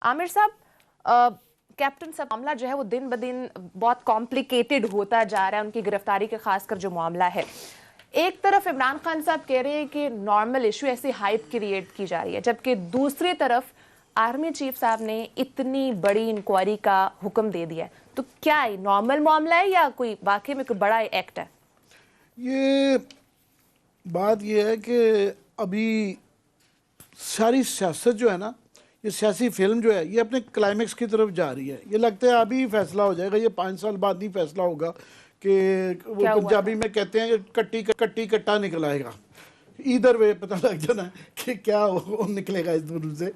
आमिर साहब, कैप्टन साहब मामला जो है वो दिन ब दिन बहुत कॉम्प्लिकेटेड होता जा रहा है, उनकी गिरफ्तारी का खासकर जो मामला है। एक तरफ इमरान खान साहब कह रहे हैं कि नॉर्मल इशू, ऐसी हाइप क्रिएट की जा रही है, जबकि दूसरी तरफ आर्मी चीफ साहब ने इतनी बड़ी इंक्वायरी का हुक्म दे दिया है। तो क्या है, नॉर्मल मामला है या कोई वाकई में कोई बड़ा एक्ट है? ये बात ये है कि अभी सारी सियासत जो है ना, ये सियासी फिल्म जो है ये अपने क्लाइमेक्स की तरफ जा रही है। ये लगता है अभी फैसला हो जाएगा, ये 5 साल बाद नहीं फैसला होगा कि वो पंजाबी में कहते हैं कि कट्टी कट्टी कट्टा निकल आएगा। इधर वे पता लग जाना कि क्या वो निकलेगा इस दूर से।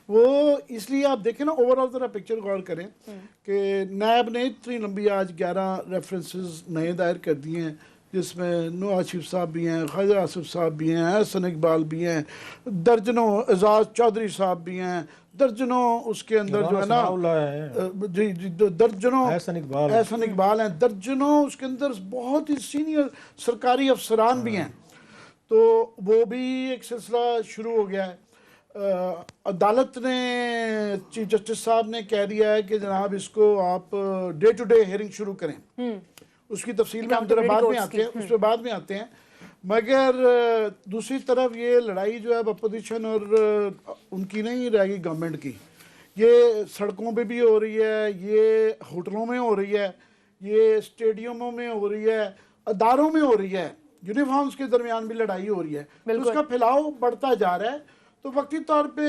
वो इसलिए आप देखें ना, ओवरऑल ज़रा पिक्चर गौर करें कि नैब ने इतनी लंबी आज 11 रेफरेंसेस नए दायर कर दिए हैं, जिसमें नवाज शरीफ साहब भी हैं, ख्वाजा आसिफ साहब भी हैं, एहसन इकबाल भी हैं, दर्जनों एजाज चौधरी साहब भी हैं, दर्जनों उसके अंदर जो है ना जी दर्जनों एहसन इकबाल हैं, दर्जनों उसके अंदर बहुत ही सीनियर सरकारी अफसरान भी हैं। तो वो भी एक सिलसिला शुरू हो गया है। अदालत ने, चीफ जस्टिस साहब ने कह दिया है कि जनाब इसको आप डे टू डे हियरिंग शुरू करें। उसकी तफसील में हम जरा बाद में आते हैं, उस पर बाद में आते हैं। मगर दूसरी तरफ ये लड़ाई जो है अपोजिशन और उनकी नहीं रहेगी, गवर्नमेंट की। ये सड़कों पे भी हो रही है, ये होटलों में हो रही है, ये स्टेडियमों में हो रही है, अदारों में हो रही है, यूनिफॉर्म्स के दरमियान भी लड़ाई हो रही है। तो उसका फैलाव बढ़ता जा रहा है। तो वक्ती तौर पे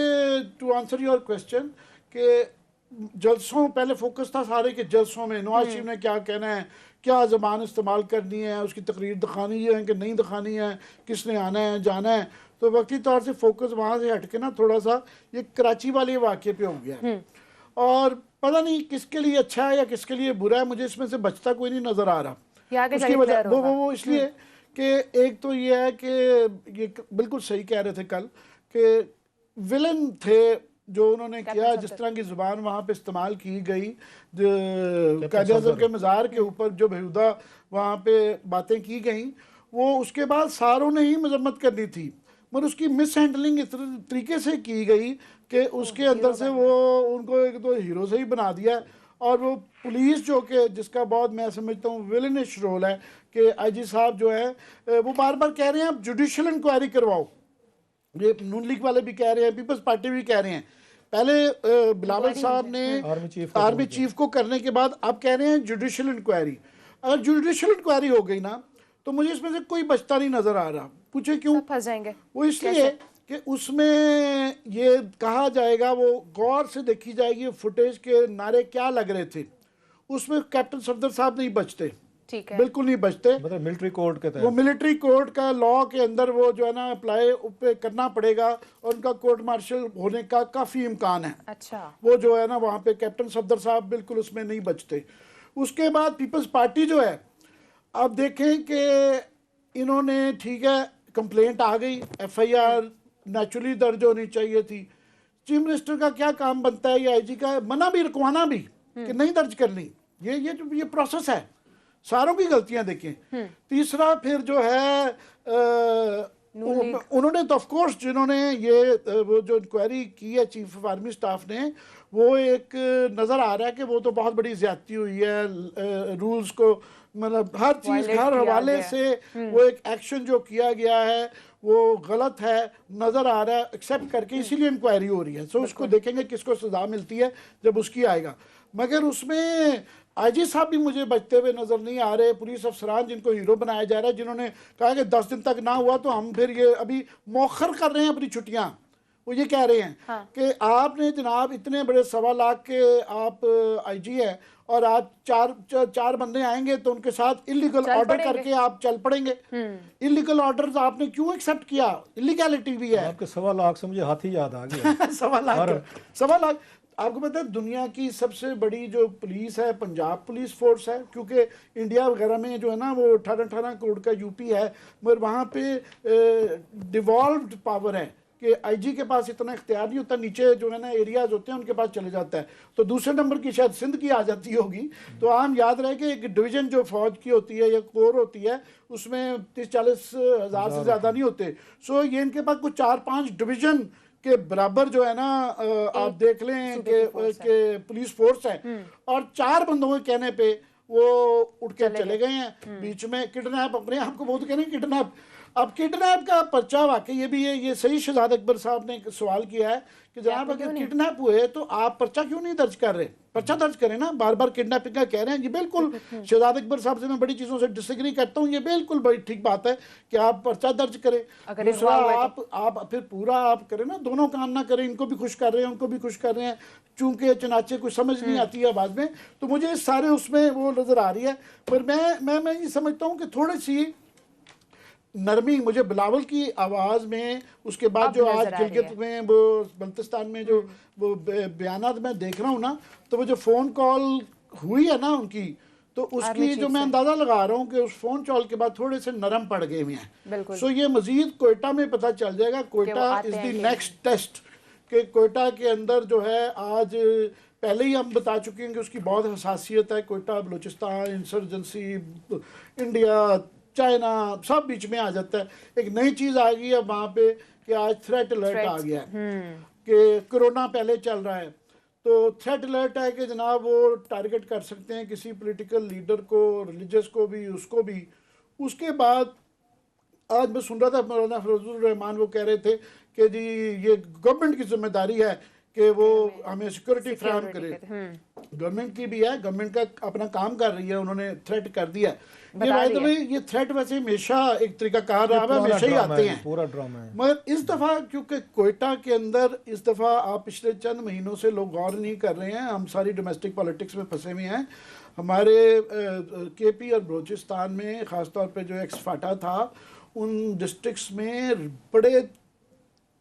टू आंसर योर क्वेश्चन कि जलसों, पहले फोकस था सारे के जलसों में नवाज शरीफ ने क्या कहना है, क्या ज़बान इस्तेमाल करनी है, उसकी तकरीर दिखानी है कि नहीं दिखानी है, किसने आना है जाना है। तो वक्ती तौर से फोकस वहाँ से हट के ना थोड़ा सा ये कराची वाले वाक़े पे हो गया है। और पता नहीं किसके लिए अच्छा है या किसके लिए बुरा है, मुझे इसमें से बचता कोई नहीं नज़र आ रहा। उसकी वजह वो इसलिए कि एक तो ये है कि ये बिल्कुल सही कह रहे थे कल कि विलन थे जो उन्होंने किया, जिस तरह की ज़ुबान वहाँ पे इस्तेमाल की गई, कायद-ए-आज़म के मज़ार के ऊपर जो बेहुदा वहाँ पे बातें की गई, वो उसके बाद सारों ने ही मजम्मत करनी थी, मगर उसकी मिस हैंडलिंग इस तरीके से की गई कि उसके अंदर से वो उनको एक तो हीरो से ही बना दिया। और वो पुलिस जो कि जिसका बहुत मैं समझता हूँ विलनिश रोल है कि आईजी साहब जो है वो बार बार कह रहे हैं आप जुडिशल इंक्वायरी करवाओ। ये नून लीग वाले भी कह रहे हैं, पीपल्स पार्टी भी कह रहे हैं। पहले बिलावल साहब ने आर्मी चीफ को करने के बाद अब कह रहे हैं जुडिशल इंक्वायरी। अगर जुडिशल इंक्वायरी हो गई ना तो मुझे इसमें से कोई बचता नहीं नजर आ रहा। पूछे क्यों? फंस जाएंगे। वो इसलिए कि उसमें ये कहा जाएगा, वो गौर से देखी जाएगी फुटेज के नारे क्या लग रहे थे। उसमें कैप्टन सफदर साहब नहीं बचते, ठीक है, बिल्कुल नहीं बचते। मतलब मिलिट्री कोड के तहत, वो मिलिट्री कोड का लॉ के अंदर वो जो है ना अप्लाई पे करना पड़ेगा और उनका कोर्ट मार्शल होने का काफ़ी इम्कान है। अच्छा, वो जो है ना वहाँ पे कैप्टन सफदर साहब बिल्कुल उसमें नहीं बचते। उसके बाद पीपल्स पार्टी जो है, आप देखें कि इन्होंने, ठीक है, कंप्लेंट आ गई, FIR नेचुरली दर्ज होनी चाहिए थी। चीफ मिनिस्टर का क्या काम बनता है या IG का मना भी, रुकवाना भी कि नहीं दर्ज करनी। ये प्रोसेस है, सारों की गलतियां देखें। तीसरा फिर जो है उन्होंने तो ऑफ कोर्स जिन्होंने ये वो जो इंक्वायरी की है चीफ ऑफ आर्मी स्टाफ ने, वो एक नज़र आ रहा है कि वो तो बहुत बड़ी ज्यादती हुई है, रूल्स को मतलब हर चीज़ हर हवाले से वो एक एक्शन जो किया गया है वो गलत है नज़र आ रहा है, एक्सेप्ट करके इसीलिए इंक्वायरी हो रही है। सो उसको देखेंगे किसको सजा मिलती है जब उसकी आएगा। मगर उसमें IG साहब भी मुझे बचते हुए नज़र नहीं आ रहे। पुलिस अफसरान जिनको हीरो बनाया जा रहा है, जिन्होंने कहा कि 10 दिन तक ना हुआ तो हम फिर ये अभी मौखर कर रहे हैं अपनी छुट्टियां, वो ये कह रहे हैं कि आपने जनाब इतने बड़े 1.25 लाख के आप IG है और आप चार बंदे आएंगे तो उनके साथ इलीगल ऑर्डर करके आप चल पड़ेंगे। इलीगल ऑर्डर्स आपने क्यों एक्सेप्ट किया? इलीगैलिटी भी है। आपके 1.25 लाख से मुझे हाथी याद आ गया। 1.25 लाख आपको पता है दुनिया की सबसे बड़ी जो पुलिस है पंजाब पुलिस फोर्स है, क्योंकि इंडिया वगैरह में जो है ना वो 18 करोड़ का यूपी है, मगर वहाँ पे डिवॉल्व्ड पावर है कि IG के पास इतना इख्तियार नहीं होता, नीचे जो है ना एरियाज होते हैं उनके पास चले जाता है। तो दूसरे नंबर की शायद सिंध की आ जाती होगी। तो आम याद रहे कि एक डिवीजन जो फौज की होती है या कोर होती है उसमें 30-40 हज़ार से ज़्यादा नहीं होते। सो ये इनके पास कुछ 4-5 डिवीजन के बराबर जो है ना आप देख लें कि पुलिस फोर्स है, और 4 बंदों के कहने पे वो उठ के चले गए हैं बीच में। किडनैप, अपने आप को बहुत कह रहे हैं किडनैप। अब किडनैप का पर्चा वाकई ये भी है, ये सही शहजाद अकबर साहब ने एक सवाल किया है कि जनाब अगर किडनैप हुए तो आप पर्चा क्यों नहीं दर्ज कर रहे? पर्चा दर्ज करें ना, बार बार किडनैपिंग का कह रहे हैं। ये बिल्कुल शहजाद अकबर साहब से मैं बड़ी चीज़ों से डिसएग्री करता हूँ, ये बिल्कुल बड़ी ठीक बात है कि आप पर्चा दर्ज करें। दूसरा आप फिर पूरा आप करें ना, दोनों काम ना करें, इनको भी खुश कर रहे हैं उनको भी खुश कर रहे हैं, चूंकि चनाचे कुछ समझ नहीं आती है आवाज़ में। तो मुझे इस सारे उसमें वो नज़र आ रही है। पर मैं ये समझता हूँ कि थोड़ी सी नरमी मुझे बिलावल की आवाज़ में, उसके बाद जो आज गिलगित में वो बल्तिस्तान में जो वो बयानात मैं देख रहा हूँ ना, तो वो जो फ़ोन कॉल हुई है ना उनकी, तो उसकी जो मैं अंदाज़ा लगा रहा हूँ कि उस फ़ोन कॉल के बाद थोड़े से नरम पड़ गए हुए हैं। सो ये मज़ीद कोयटा में पता चल जाएगा। Quetta is the next test कि कोयटा के अंदर जो है, आज पहले ही हम बता चुके हैं कि उसकी बहुत हसासियत है। Quetta, Balochistan, insurgency, India, China सब बीच में आ जाता है। एक नई चीज़ आ गई है वहाँ पे कि आज थ्रेट अलर्ट आ गया है कि कोरोना पहले चल रहा है, तो थ्रेट अलर्ट है कि जनाब वो टारगेट कर सकते हैं किसी पॉलिटिकल लीडर को, रिलीजियस को भी, उसको भी। उसके बाद आज मैं सुन रहा था मौलाना फजलुर रहमान वो कह रहे थे कि जी ये गवर्नमेंट की जिम्मेदारी है कि वो हमें सिक्योरिटी फ्राहम करे। गवर्नमेंट की भी है, गवर्नमेंट का अपना काम कर रही है, उन्होंने थ्रेट कर दिया है। ये थ्रेट वैसे हमेशा एक तरीका कार रहा है, हमेशा ही आते हैं, पूरा ड्रामा है। मगर इस दफ़ा क्योंकि कोयटा के अंदर इस दफ़ा आप पिछले चंद महीनों से लोग गौर नहीं कर रहे हैं, हम सारी डोमेस्टिक पॉलिटिक्स में फंसे हुए हैं। हमारे केपी और बलूचिस्तान में ख़ासतौर पे जो एक्सफाटा था, उन डिस्ट्रिक्ट्स में बड़े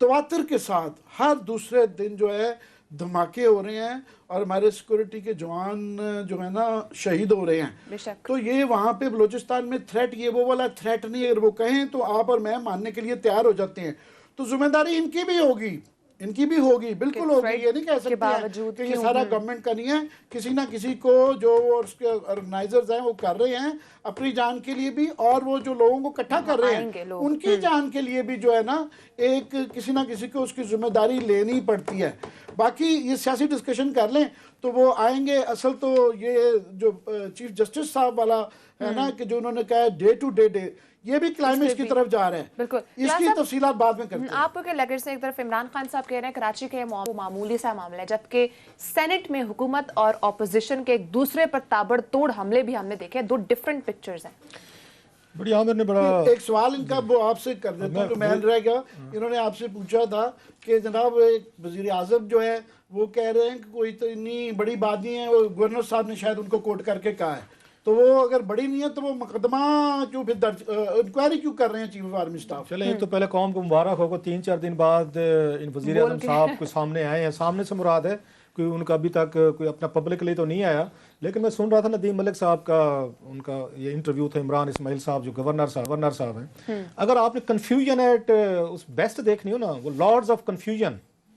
तवातर के साथ हर दूसरे दिन जो है धमाके हो रहे हैं और हमारे सिक्योरिटी के जवान जो है ना शहीद हो रहे हैं। तो ये वहाँ पे बलूचिस्तान में थ्रेट, ये वो वाला थ्रेट नहीं, अगर वो कहें तो आप और मैं मानने के लिए तैयार हो जाते हैं। तो जिम्मेदारी इनकी भी होगी, इनकी भी होगी, बिल्कुल होगी। ये नहीं कह सकते हैं कि ये सारा गवर्नमेंट का नहीं है। किसी ना किसी को जो उसके ऑर्गेनाइजर्स हैं वो कर रहे हैं अपनी जान के लिए भी, और वो जो लोगों को इकट्ठा कर रहे हैं उनकी जान के लिए भी जो है ना, एक किसी ना किसी को उसकी जिम्मेदारी लेनी पड़ती है। बाकी ये सियासी डिस्कशन कर लें तो वो आएंगे। असल तो ये जो चीफ जस्टिस साहब वाला है ना कि जो उन्होंने कहा डे टू डे, ये भी क्लाइमेक्स की तरफ जा रहे हैं। बिल्कुल, इसकी तफसीलात बाद में करते हैं। आपको क्या लग रहा है? एक तरफ इमरान खान साहब कह रहे हैं कराची के मामूली सा मामला है, जबकि सेनेट में हुकूमत और ऑपोजिशन के एक दूसरे पर ताबड़तोड़ हमले भी हमने देखे। दो डिफरेंट पिक्चर्स हैं। बड़ी आमिर ने बड़ा एक सवाल इनका वो आपसे कर देता हूँ, तो मैं रह गया। इन्होंने आपसे पूछा था कि जनाब एक वजीर आजम जो है वो कह रहे हैं कि कोई तो इतनी बड़ी बात नहीं है, वो गवर्नर साहब ने शायद उनको कोट करके कहा है, तो वो अगर बड़ी नहीं है तो वो मुकदमा क्यों फिर दर्ज, इंक्वायरी क्यों कर रहे हैं चीफ ऑफ आर्मी स्टाफ? चले, एक तो पहले कौम को मुबारक हो, 3-4 दिन बाद इन वजीर आजम साहब के सामने आए हैं। सामने से मुराद है कि उनका अभी तक कोई अपना पब्लिकली तो नहीं आया, लेकिन मैं सुन रहा था नदीम मलिक साहब का, उनका ये इंटरव्यू था, इमरान इस्माइल साहब जो गवर्नर साहब हैं। अगर आपने कन्फ्यूजन एट उस बेस्ट देखनी हो ना, वो लॉर्ड्स ऑफ कन्फ्यूजन